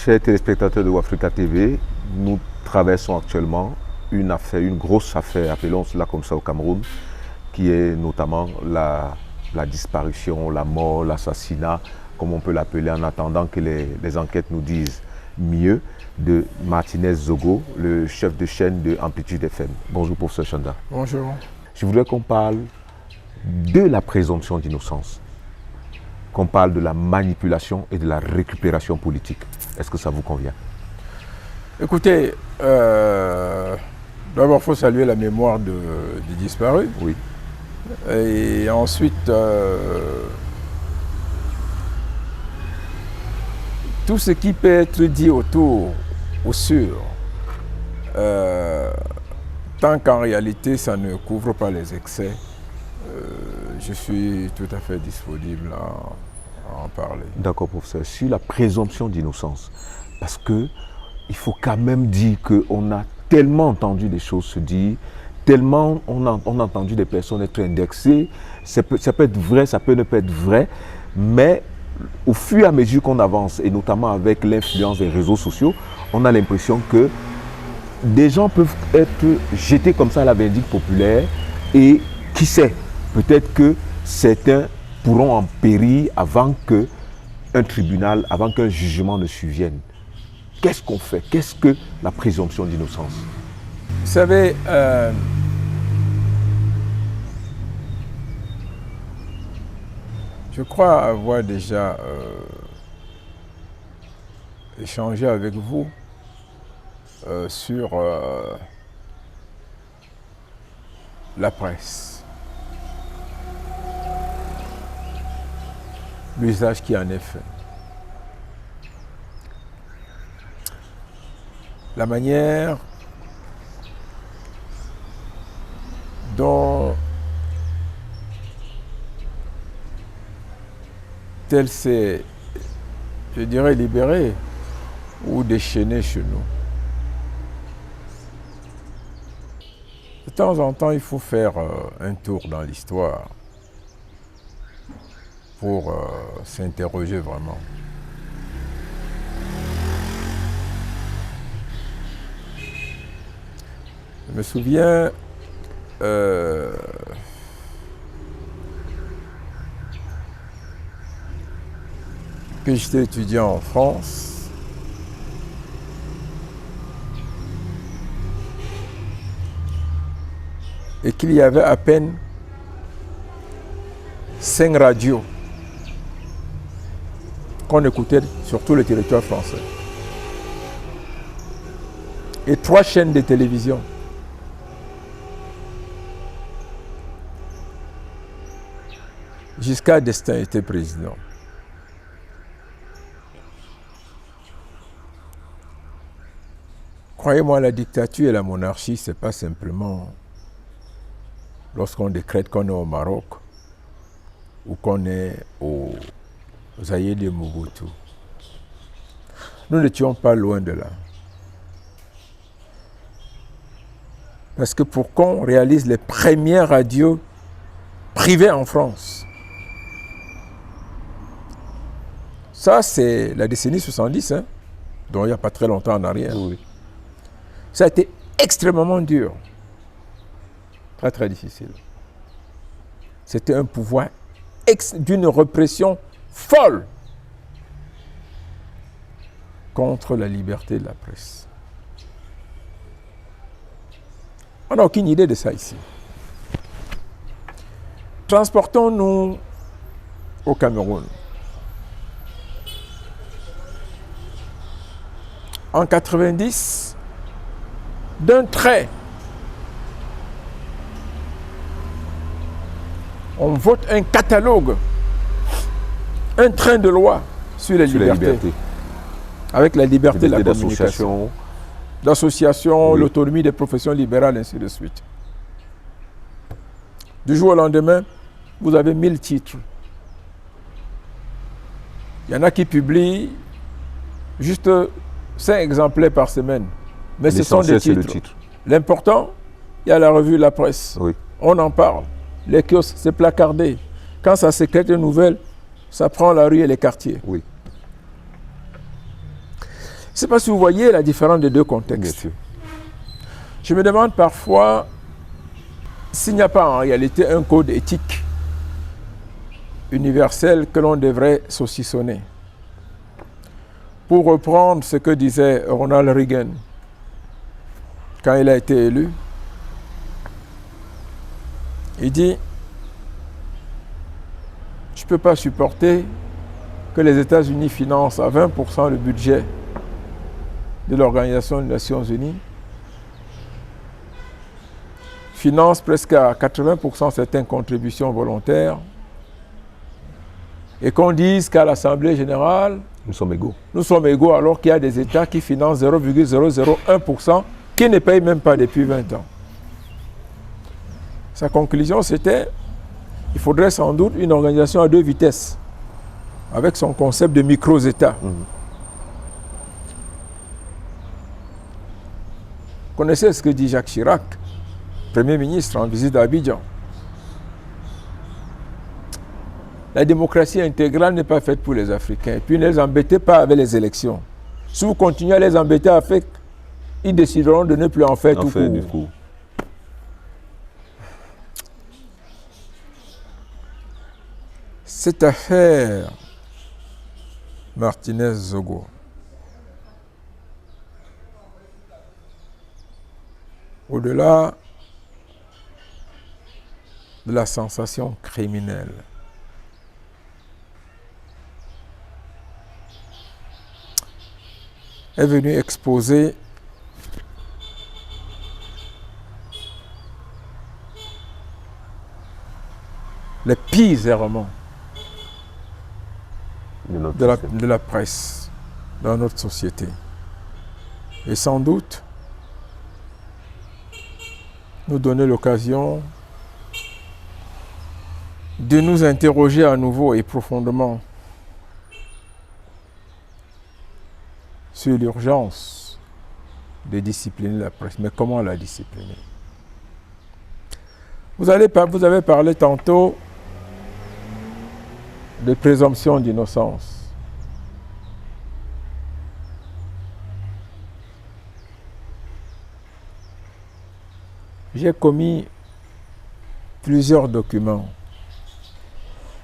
Chers téléspectateurs de Wafrica TV, nous traversons actuellement une grosse affaire, appelons cela comme ça au Cameroun, qui est notamment la disparition, la mort, l'assassinat, comme on peut l'appeler en attendant que les enquêtes nous disent mieux, de Martinez Zogo, le chef de chaîne de Amplitude FM. Bonjour professeur Chanda. Bonjour. Je voudrais qu'on parle de la présomption d'innocence, qu'on parle de la manipulation et de la récupération politique. Est-ce que ça vous convient? Écoutez, d'abord il faut saluer la mémoire des disparus. Oui. Et ensuite, tout ce qui peut être dit autour ou sur, tant qu'en réalité ça ne couvre pas les excès, je suis tout à fait disponible à en parler. D'accord, professeur. Sur la présomption d'innocence, parce que il faut quand même dire qu'on a tellement entendu des choses se dire, tellement on a entendu des personnes être indexées, ça peut être vrai, ça peut ne pas être vrai, mais au fur et à mesure qu'on avance, et notamment avec l'influence des réseaux sociaux, on a l'impression que des gens peuvent être jetés comme ça à la vindicte populaire et qui sait, peut-être que certains pourront en périr avant qu'un tribunal, avant qu'un jugement ne survienne. Qu'est-ce qu'on fait? Qu'est-ce que la présomption d'innocence? Vous savez, je crois avoir déjà échangé avec vous sur la presse. L'usage qui en est fait. La manière dont elle s'est, je dirais, libérée ou déchaînée chez nous. De temps en temps, il faut faire un tour dans l'histoire pour s'interroger vraiment. Je me souviens que j'étais étudiant en France et qu'il y avait à peine 5 radios qu'on écoutait sur tout le territoire français et 3 chaînes de télévision. Giscard d'Estaing était président. Croyez-moi, la dictature et la monarchie, ce n'est pas simplement lorsqu'on décrète qu'on est au Maroc ou qu'on est aux Zaïre de Mobutu. Nous n'étions pas loin de là. Parce que pour qu'on réalise les premières radios privées en France, ça c'est la décennie 70, hein, dont il n'y a pas très longtemps en arrière. Oui. Ça a été extrêmement dur. Très très difficile. C'était un pouvoir d'une répression folle contre la liberté de la presse. On n'a aucune idée de ça ici. Transportons-nous au Cameroun. En 90, d'un trait, on vote un catalogue, un train de loi sur les libertés. Avec la liberté de la communication, d'association, oui, l'autonomie des professions libérales, ainsi de suite. Du jour au lendemain, vous avez 1000 titres. Il y en a qui publient juste 5 exemplaires par semaine. Mais ce sont des titres. L'important, il y a la revue La Presse. Oui. On en parle. Les kiosques, c'est placardé. Quand ça sécrète une nouvelle, ça prend la rue et les quartiers. Oui. Je ne sais pas si vous voyez la différence des deux Bien contextes. sûr. Je me demande parfois s'il n'y a pas en réalité un code éthique universel que l'on devrait saucissonner. Pour reprendre ce que disait Ronald Reagan quand il a été élu, il dit « Je ne peux pas supporter que les États-Unis financent à 20% le budget de l'Organisation des Nations Unies, financent presque à 80% certaines contributions volontaires, et qu'on dise qu'à l'Assemblée générale, Nous sommes égaux. nous sommes égaux alors qu'il y a des États qui financent 0,001%, qui ne payent même pas depuis 20 ans. » Sa conclusion, c'était il faudrait sans doute une organisation à deux vitesses, avec son concept de micro-États. Vous connaissez ce que dit Jacques Chirac, Premier ministre en visite à Abidjan. La démocratie intégrale n'est pas faite pour les Africains. Et puis ne les embêtez pas avec les élections. Si vous continuez à les embêter avec, ils décideront de ne plus en faire tout court. Du coup. Cette affaire Martinez-Zogo, au-delà de la sensation criminelle, est venu exposer les pires errements de la presse dans notre société. Et sans doute nous donner l'occasion de nous interroger à nouveau et profondément sur l'urgence de discipliner la presse. Mais comment la discipliner? Vous avez parlé tantôt de présomption d'innocence. J'ai commis plusieurs documents.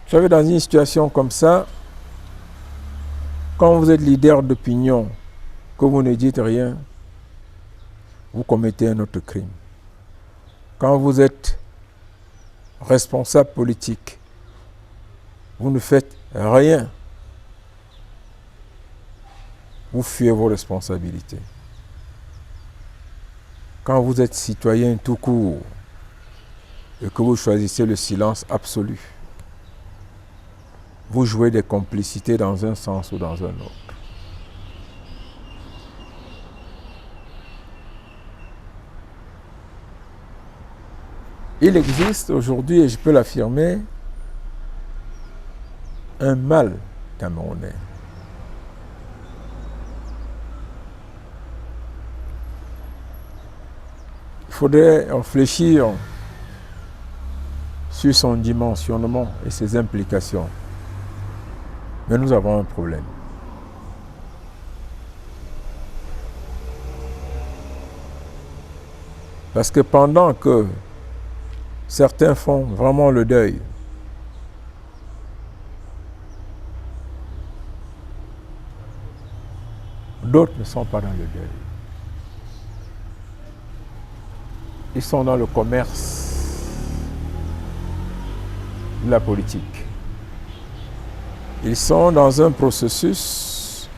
Vous savez, dans une situation comme ça, quand vous êtes leader d'opinion, que vous ne dites rien, vous commettez un autre crime. Quand vous êtes responsable politique, vous ne faites rien. Vous fuyez vos responsabilités. Quand vous êtes citoyen tout court et que vous choisissez le silence absolu, vous jouez des complicités dans un sens ou dans un autre. Il existe aujourd'hui, et je peux l'affirmer, un mal camerounais. Il faudrait réfléchir sur son dimensionnement et ses implications. Mais nous avons un problème. Parce que pendant que certains font vraiment le deuil, d'autres ne sont pas dans le deuil. Ils sont dans le commerce de la politique. Ils sont dans un processus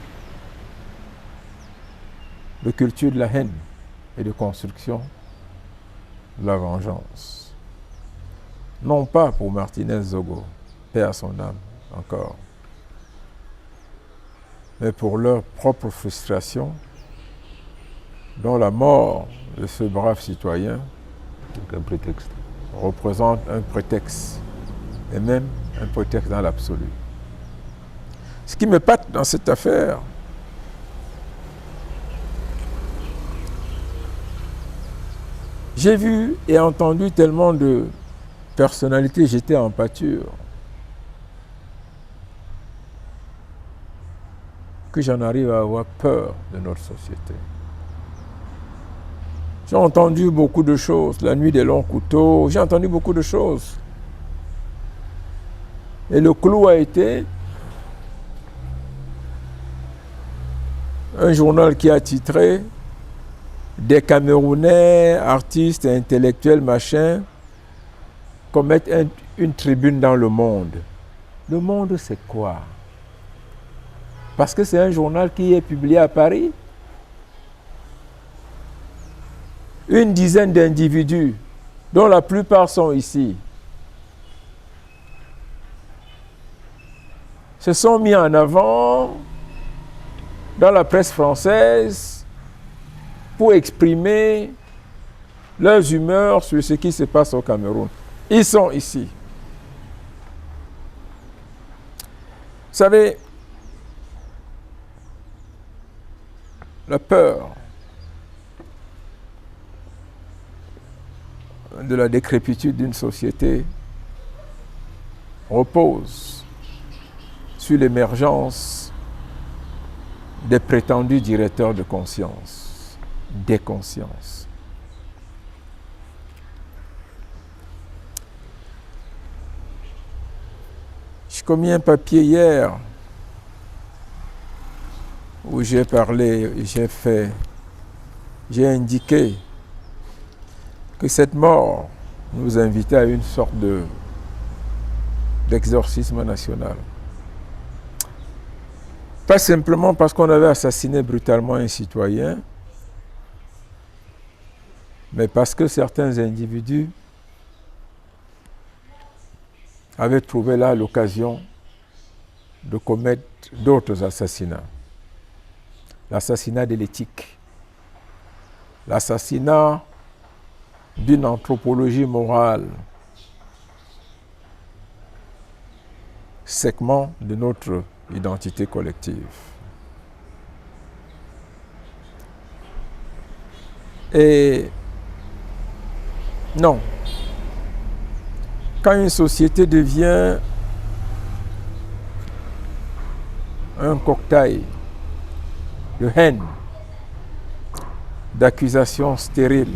de culture de la haine et de construction de la vengeance. Non pas pour Martinez-Zogo, paix à son âme encore, mais pour leur propre frustration, dont la mort de ce brave citoyen Donc un prétexte. représente un prétexte, et même un prétexte dans l'absolu. Ce qui m'épate dans cette affaire, j'ai vu et entendu tellement de personnalités, j'étais en pâture. que j'en arrive à avoir peur de notre société. J'ai entendu beaucoup de choses, la nuit des longs couteaux, j'ai entendu beaucoup de choses. Et le clou a été un journal qui a titré « Des Camerounais, artistes et intellectuels, machin, commettent une tribune dans le monde. » Le monde, c'est quoi? Parce que c'est un journal qui est publié à Paris. Une dizaine d'individus, dont la plupart sont ici, se sont mis en avant dans la presse française pour exprimer leurs humeurs sur ce qui se passe au Cameroun. Ils sont ici. Vous savez, la peur de la décrépitude d'une société repose sur l'émergence des prétendus directeurs de conscience, des consciences. J'ai commis un papier hier où j'ai parlé, j'ai indiqué que cette mort nous invitait à une sorte d'exorcisme national. Pas simplement parce qu'on avait assassiné brutalement un citoyen, mais parce que certains individus avaient trouvé là l'occasion de commettre d'autres assassinats. L'assassinat de l'éthique, l'assassinat d'une anthropologie morale, segment de notre identité collective. Et non, quand une société devient un cocktail de haine, d'accusations stériles,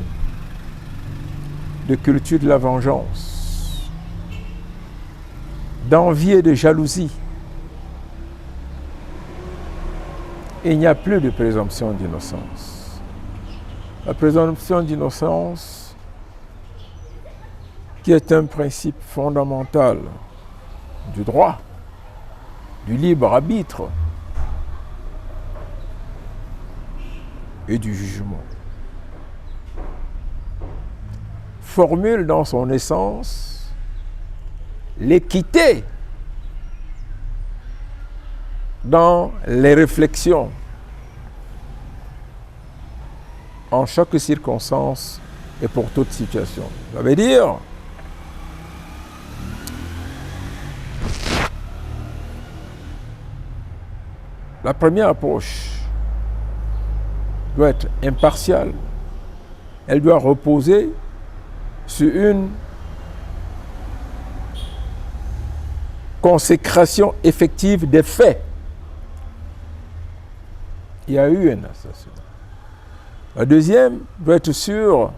de culture de la vengeance, d'envie et de jalousie, il n'y a plus de présomption d'innocence. La présomption d'innocence, qui est un principe fondamental du droit, du libre arbitre et du jugement, formule dans son essence l'équité dans les réflexions en chaque circonstance et pour toute situation. Ça veut dire la première approche doit être impartiale, elle doit reposer sur une consécration effective des faits. Il y a eu un assassinat. La deuxième doit être sur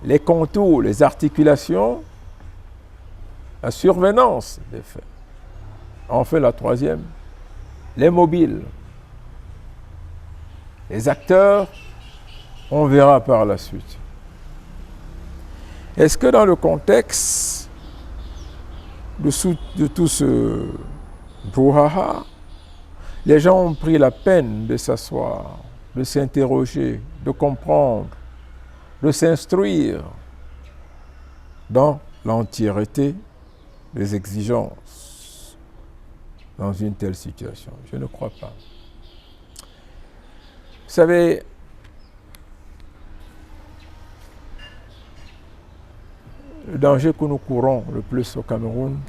les contours, les articulations, la survenance des faits. Enfin, la troisième, les mobiles. Les acteurs, on verra par la suite. Est-ce que dans le contexte de tout ce brouhaha, les gens ont pris la peine de s'asseoir, de s'interroger, de comprendre, de s'instruire dans l'entièreté des exigences dans une telle situation? Je ne crois pas. Vous savez, le danger que nous courons le plus au Cameroun,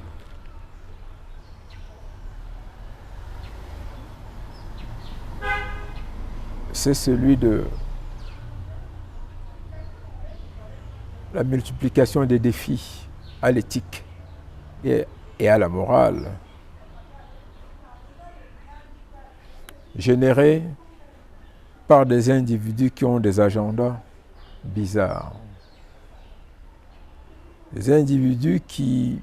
c'est celui de la multiplication des défis à l'éthique et à la morale. générés par des individus qui ont des agendas bizarres. Des individus qui,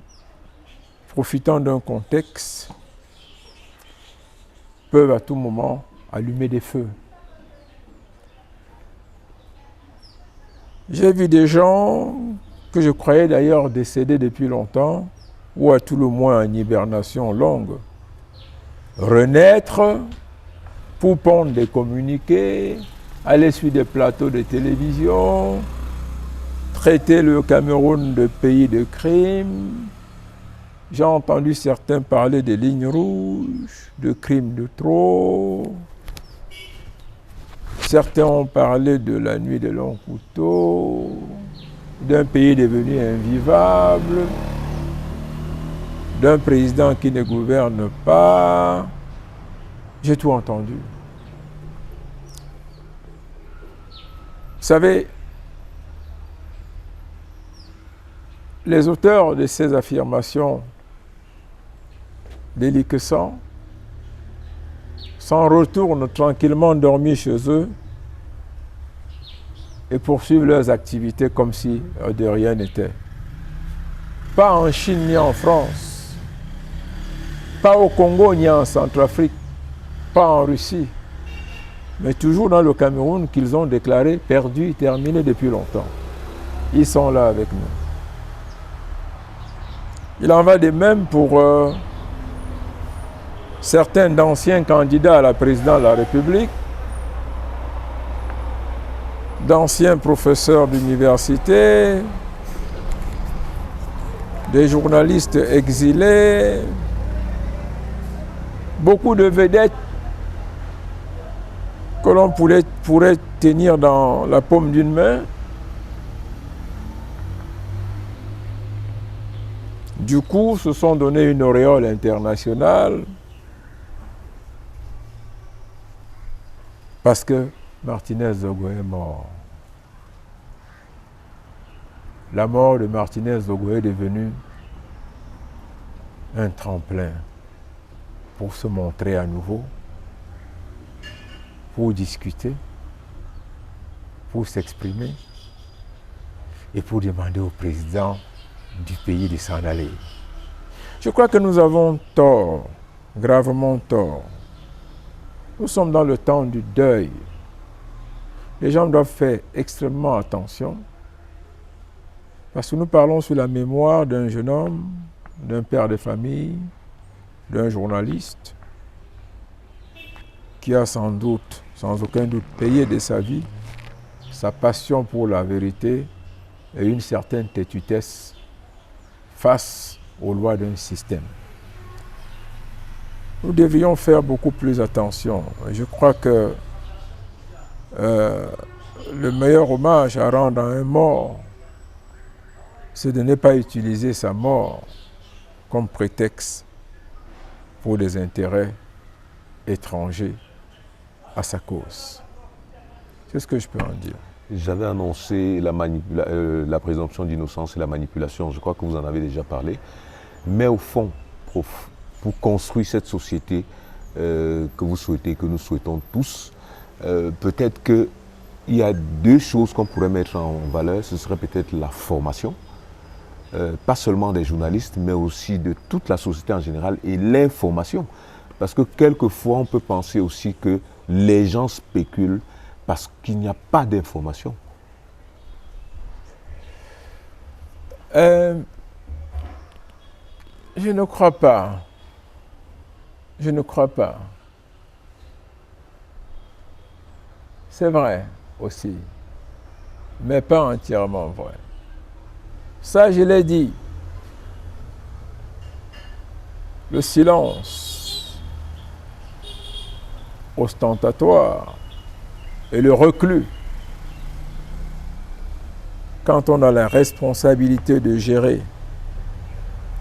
profitant d'un contexte, peuvent à tout moment allumer des feux. J'ai vu des gens que je croyais d'ailleurs décédés depuis longtemps, ou à tout le moins en hibernation longue, renaître pour pondre des communiqués, aller sur des plateaux de télévision, traiter le Cameroun de pays de crime. J'ai entendu certains parler des lignes rouges, de crimes de trop. Certains ont parlé de la nuit des longs couteaux, d'un pays devenu invivable, d'un président qui ne gouverne pas. J'ai tout entendu. Vous savez, les auteurs de ces affirmations déliquescentes s'en retournent tranquillement dormir chez eux et poursuivent leurs activités comme si de rien n'était. Pas en Chine ni en France, pas au Congo ni en Centrafrique, pas en Russie, mais toujours dans le Cameroun qu'ils ont déclaré perdu, terminé depuis longtemps. Ils sont là avec nous. Il en va de même pour certains d'anciens candidats à la présidence de la République, d'anciens professeurs d'université, des journalistes exilés, beaucoup de vedettes que l'on pourrait tenir dans la paume d'une main. Du coup, se sont donné une auréole internationale parce que Martinez Zogo est mort. La mort de Martinez Zogo est devenue un tremplin pour se montrer à nouveau, pour discuter, pour s'exprimer et pour demander au président du pays de s'en aller. Je crois que nous avons tort, gravement tort. Nous sommes dans le temps du deuil. Les gens doivent faire extrêmement attention parce que nous parlons sur la mémoire d'un jeune homme, d'un père de famille, d'un journaliste qui a sans doute, sans aucun doute, payé de sa vie sa passion pour la vérité et une certaine têtudesse face aux lois d'un système. Nous devrions faire beaucoup plus attention. Je crois que le meilleur hommage à rendre à un mort, c'est de ne pas utiliser sa mort comme prétexte pour des intérêts étrangers à sa cause. C'est ce que je peux en dire. J'avais annoncé la présomption d'innocence et la manipulation. Je crois que vous en avez déjà parlé. Mais au fond, pour construire cette société que vous souhaitez, que nous souhaitons tous, peut-être qu'il y a deux choses qu'on pourrait mettre en valeur. Ce serait peut-être la formation, pas seulement des journalistes, mais aussi de toute la société en général, et l'information. Parce que quelquefois, on peut penser aussi que les gens spéculent parce qu'il n'y a pas d'information. Je ne crois pas. Je ne crois pas. C'est vrai aussi, mais pas entièrement vrai. Ça, je l'ai dit. Le silence ostentatoire et le reclus, quand on a la responsabilité de gérer,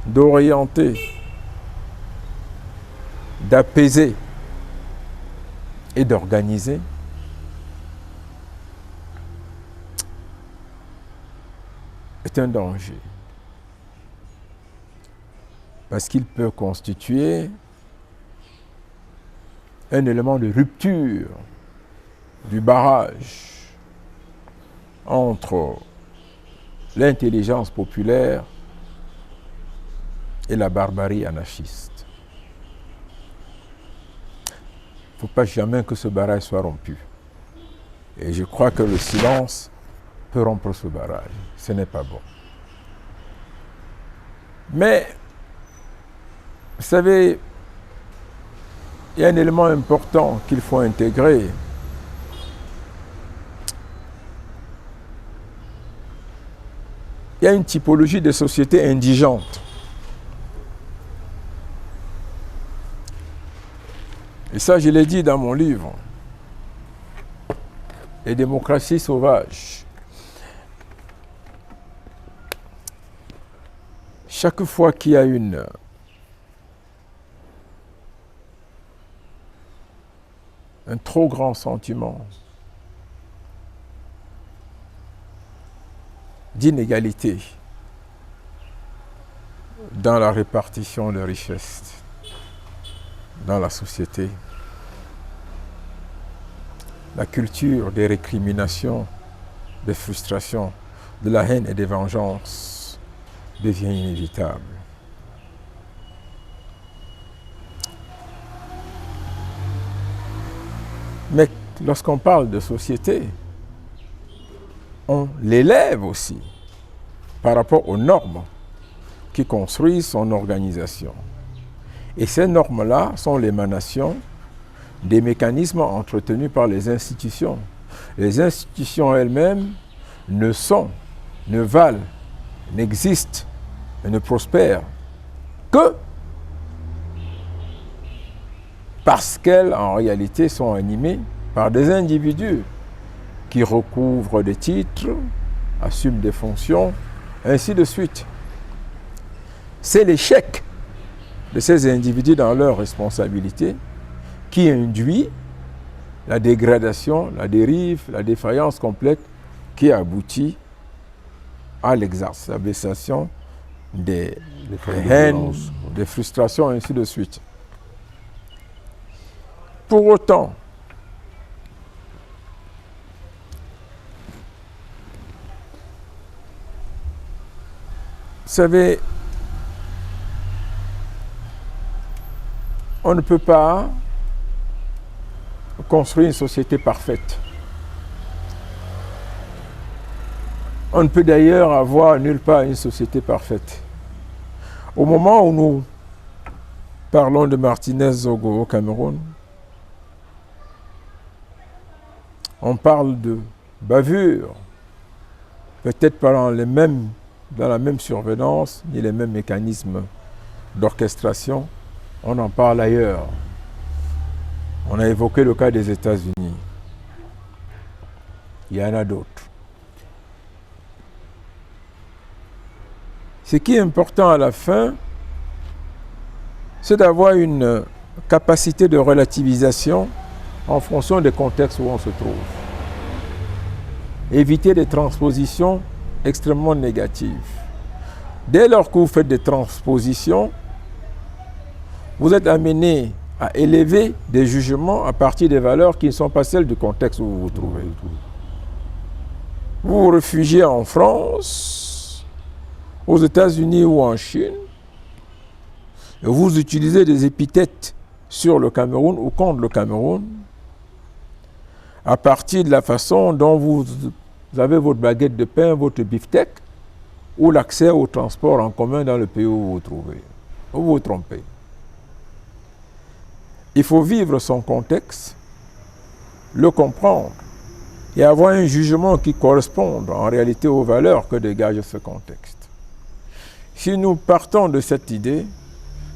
d'orienter, d'apaiser et d'organiser, est un danger. Parce qu'il peut constituer un élément de rupture du barrage entre l'intelligence populaire et la barbarie anarchiste. Il ne faut pas jamais que ce barrage soit rompu. Et je crois que le silence peut rompre ce barrage. Ce n'est pas bon. Mais, vous savez, il y a un élément important qu'il faut intégrer. Il y a une typologie de société indigente. Et ça, je l'ai dit dans mon livre. Les démocraties sauvages. Chaque fois qu'il y a un trop grand sentiment d'inégalité dans la répartition des richesses dans la société, la culture des récriminations, des frustrations, de la haine et des vengeances devient inévitable. Mais lorsqu'on parle de société, on l'élève aussi par rapport aux normes qui construisent son organisation. Et ces normes-là sont l'émanation des mécanismes entretenus par les institutions. Les institutions elles-mêmes ne valent, n'existent et ne prospèrent que parce qu'elles, en réalité, sont animées par des individus qui recouvrent des titres, assument des fonctions, ainsi de suite. C'est l'échec de ces individus dans leurs responsabilités qui induit la dégradation, la dérive, la défaillance complète qui aboutit à l'exacerbation des haines, des frustrations, ainsi de suite. Pour autant, vous savez, on ne peut pas construire une société parfaite. On ne peut d'ailleurs avoir nulle part une société parfaite. Au moment où nous parlons de Martinez Zogo au Cameroun, on parle de bavure, peut-être pas dans la même surveillance, ni les mêmes mécanismes d'orchestration. On en parle ailleurs. On a évoqué le cas des États-Unis. Il y en a d'autres. Ce qui est important à la fin, c'est d'avoir une capacité de relativisation en fonction des contextes où on se trouve. Éviter des transpositions extrêmement négatives. Dès lors que vous faites des transpositions, vous êtes amené à élever des jugements à partir des valeurs qui ne sont pas celles du contexte où vous vous trouvez. Vous vous réfugiez en France, aux États-Unis ou en Chine, et vous utilisez des épithètes sur le Cameroun ou contre le Cameroun, à partir de la façon dont vous avez votre baguette de pain, votre beefsteak, ou l'accès au transport en commun dans le pays où vous vous trouvez. Vous vous trompez. Il faut vivre son contexte, le comprendre et avoir un jugement qui corresponde en réalité aux valeurs que dégage ce contexte. Si nous partons de cette idée,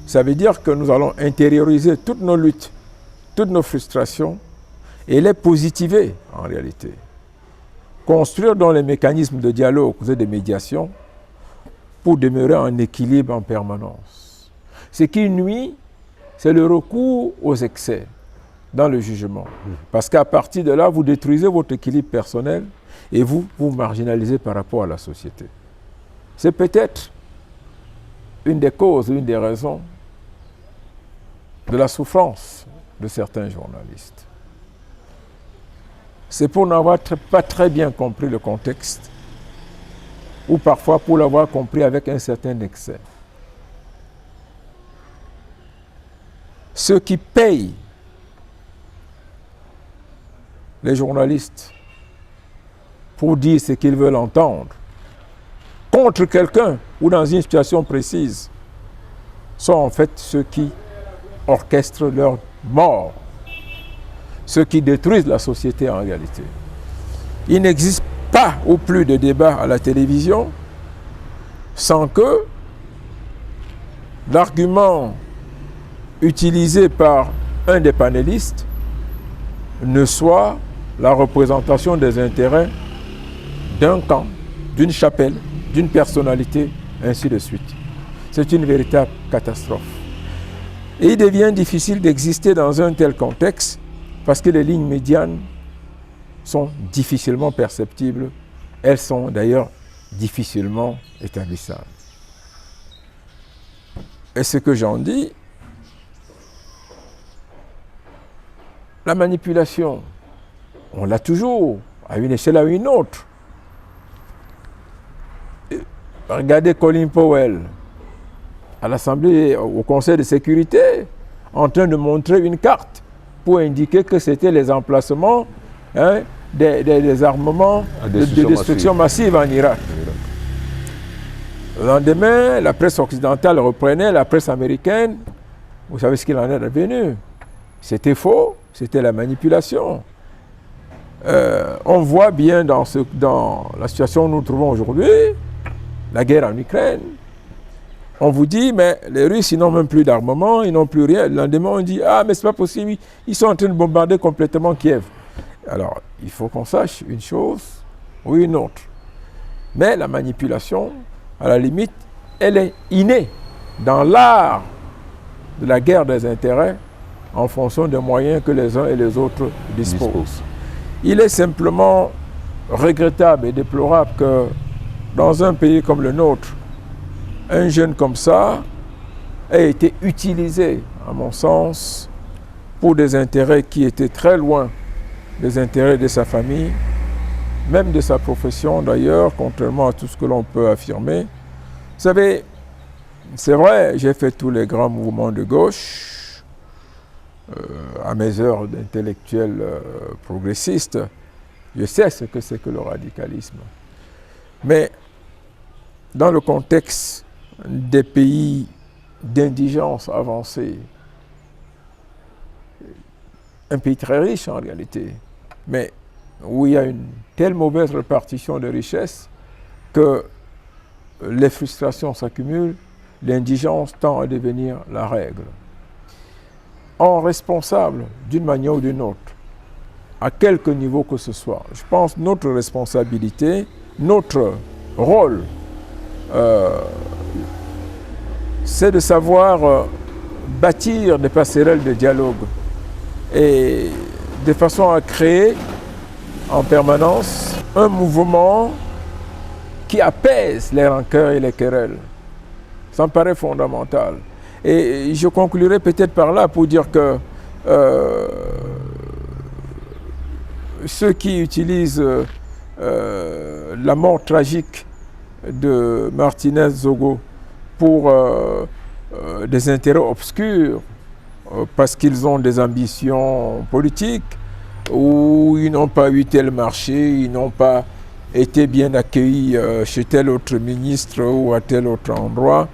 ça veut dire que nous allons intérioriser toutes nos luttes, toutes nos frustrations et les positiver en réalité. Construire dans les mécanismes de dialogue et de médiation pour demeurer en équilibre en permanence. Ce qui nuit, c'est le recours aux excès dans le jugement. Parce qu'à partir de là, vous détruisez votre équilibre personnel et vous vous marginalisez par rapport à la société. C'est peut-être une des causes, une des raisons de la souffrance de certains journalistes. C'est pour n'avoir pas très bien compris le contexte, ou parfois pour l'avoir compris avec un certain excès. Ceux qui payent les journalistes pour dire ce qu'ils veulent entendre contre quelqu'un ou dans une situation précise sont en fait ceux qui orchestrent leur mort, ceux qui détruisent la société en réalité. Il n'existe pas ou plus de débat à la télévision sans que l'argument utilisé par un des panélistes ne soit la représentation des intérêts d'un camp, d'une chapelle, d'une personnalité, ainsi de suite. C'est une véritable catastrophe. Et il devient difficile d'exister dans un tel contexte parce que les lignes médianes sont difficilement perceptibles. Elles sont d'ailleurs difficilement établissables. Et ce que j'en dis, la manipulation, on l'a toujours, à une échelle ou à une autre. Regardez Colin Powell, à l'Assemblée, au Conseil de sécurité, en train de montrer une carte pour indiquer que c'était les emplacements des armements de destruction massive en Irak. Le lendemain, la presse occidentale reprenait, la presse américaine, vous savez ce qu'il en est devenu. C'était faux, c'était la manipulation. On voit bien dans la situation où nous nous trouvons aujourd'hui, la guerre en Ukraine. On vous dit, mais les Russes, ils n'ont même plus d'armement, ils n'ont plus rien. Le lendemain, on dit, ah, mais c'est pas possible, ils sont en train de bombarder complètement Kiev. Alors, il faut qu'on sache une chose ou une autre. Mais la manipulation, à la limite, elle est innée dans l'art de la guerre des intérêts en fonction des moyens que les uns et les autres disposent. Il est simplement regrettable et déplorable que dans un pays comme le nôtre, un jeune comme ça ait été utilisé, à mon sens, pour des intérêts qui étaient très loin des intérêts de sa famille, même de sa profession d'ailleurs, contrairement à tout ce que l'on peut affirmer. Vous savez, c'est vrai, j'ai fait tous les grands mouvements de gauche, à mes heures d'intellectuel progressiste, je sais ce que c'est que le radicalisme. Mais dans le contexte des pays d'indigence avancée, un pays très riche en réalité, mais où il y a une telle mauvaise répartition de richesses que les frustrations s'accumulent, l'indigence tend à devenir la règle. En responsable d'une manière ou d'une autre, à quelque niveau que ce soit, je pense que notre responsabilité, notre rôle, c'est de savoir bâtir des passerelles de dialogue et de façon à créer en permanence un mouvement qui apaise les rancœurs et les querelles. Ça me paraît fondamental. Et je conclurai peut-être par là pour dire que ceux qui utilisent la mort tragique de Martinez Zogo pour des intérêts obscurs, parce qu'ils ont des ambitions politiques, ou ils n'ont pas eu tel marché, ils n'ont pas été bien accueillis chez tel autre ministre ou à tel autre endroit,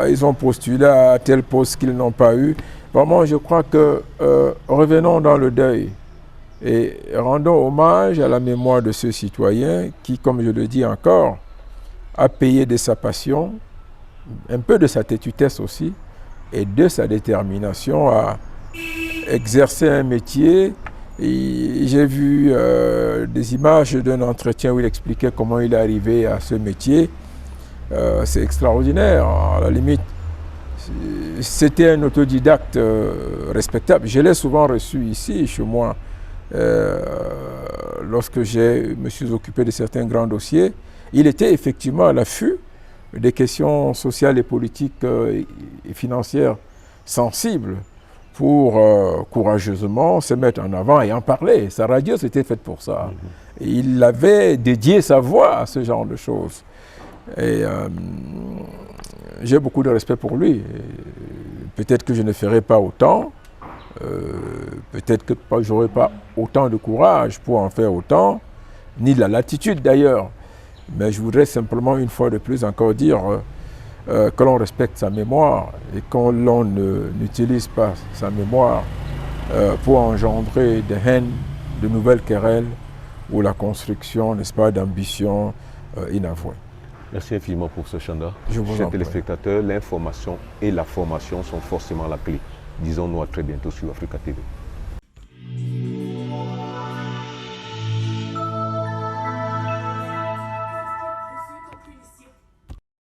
ils ont postulé à tel poste qu'ils n'ont pas eu. Vraiment, je crois que revenons dans le deuil et rendons hommage à la mémoire de ce citoyen qui, comme je le dis encore, a payé de sa passion, un peu de sa têtutesse aussi, et de sa détermination à exercer un métier. J'ai vu des images d'un entretien où il expliquait comment il est arrivé à ce métier. C'est extraordinaire, à la limite. C'était un autodidacte respectable. Je l'ai souvent reçu ici, chez moi, lorsque je me suis occupé de certains grands dossiers. Il était effectivement à l'affût des questions sociales et politiques et financières sensibles pour courageusement se mettre en avant et en parler. Sa radio, c'était faite pour ça. Et il avait dédié sa voix à ce genre de choses. Et j'ai beaucoup de respect pour lui. Peut-être que je ne ferai pas autant. Peut-être que je n'aurai pas autant de courage pour en faire autant, ni de la latitude d'ailleurs. Mais je voudrais simplement une fois de plus encore dire que l'on respecte sa mémoire et que l'on n'utilise pas sa mémoire pour engendrer des haines, de nouvelles querelles ou la construction, n'est-ce pas, d'ambitions inavouées. Merci infiniment, professeur Chanda. Je vous en Chers prie. téléspectateurs, l'information et la formation sont forcément la clé. Disons-nous à très bientôt sur Africa TV.